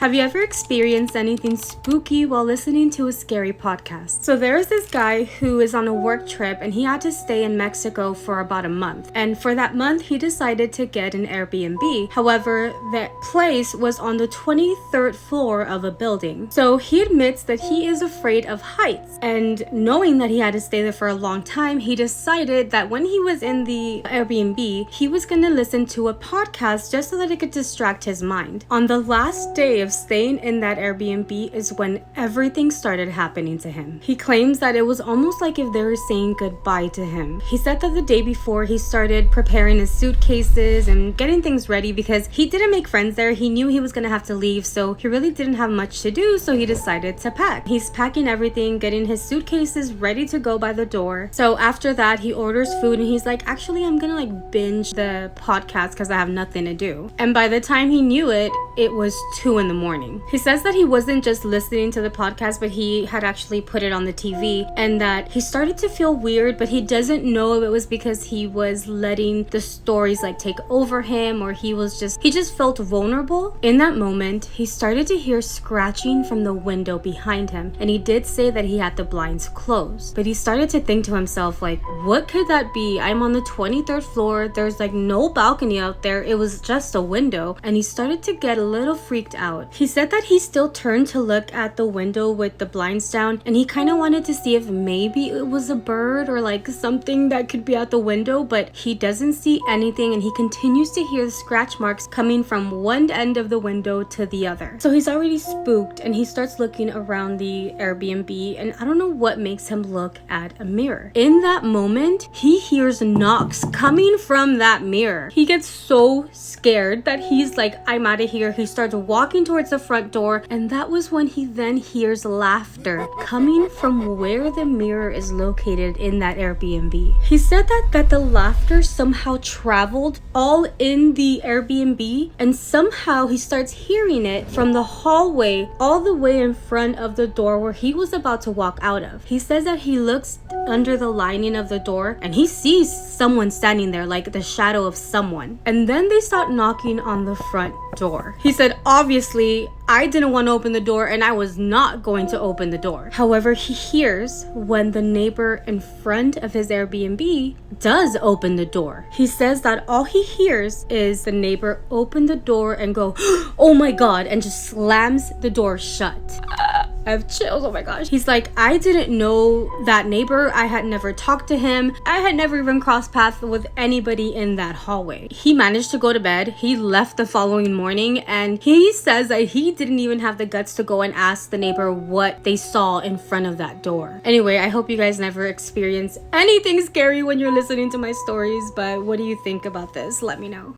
Have you ever experienced anything spooky while listening to a scary podcast? So there's this guy who is on a work trip and he had to stay in Mexico for about a month. And for that month, he decided to get an Airbnb. However, that place was on the 23rd floor of a building. So he admits that he is afraid of heights. And knowing that he had to stay there for a long time, he decided that when he was in the Airbnb, he was going to listen to a podcast just so that it could distract his mind. On the last day of staying in that Airbnb is when everything started happening to him. He claims that it was almost like if they were saying goodbye to him. He said that the day before he started preparing his suitcases and getting things ready because he didn't make friends there. He knew he was gonna have to leave, so he really didn't have much to do, so he decided to pack. He's packing everything, getting his suitcases ready to go by the door. So after that, he orders food and he's like, actually, I'm gonna binge the podcast because I have nothing to do. And by the time he knew it, it was 2 a.m. He says that he wasn't just listening to the podcast, but he had actually put it on the TV, and that he started to feel weird, but he doesn't know if it was because he was letting the stories take over him, or he just felt vulnerable. In that moment, he started to hear scratching from the window behind him, and he did say that he had the blinds closed, but he started to think to himself, what could that be? I'm on the 23rd floor, there's no balcony out there, it was just a window. And he started to get a little freaked out. He said that he still turned to look at the window with the blinds down, and he kind of wanted to see if maybe it was a bird or something that could be out the window, but he doesn't see anything, and he continues to hear the scratch marks coming from one end of the window to the other. So he's already spooked, and he starts looking around the Airbnb, and I don't know what makes him look at a mirror. In that moment, he hears knocks coming from that mirror. He gets so scared that he's like, I'm out of here. He starts walking towards the front door, and that was when he then hears laughter coming from where the mirror is located in that Airbnb. He said that the laughter somehow traveled all in the Airbnb, and somehow he starts hearing it from the hallway all the way in front of the door where he was about to walk out of. He says that he looks under the lining of the door and he sees someone standing there, the shadow of someone. And then they start knocking on the front door. He said, obviously, I didn't want to open the door and I was not going to open the door. However, he hears when the neighbor in front of his Airbnb does open the door. He says that all he hears is the neighbor open the door and go, oh my God, and just slams the door shut. I have chills, oh my gosh. He's like, I didn't know that neighbor. I had never talked to him. I had never even crossed paths with anybody in that hallway. He managed to go to bed. He left the following morning, and he says that he didn't even have the guts to go and ask the neighbor what they saw in front of that door. Anyway, I hope you guys never experience anything scary when you're listening to my stories, but what do you think about this? Let me know.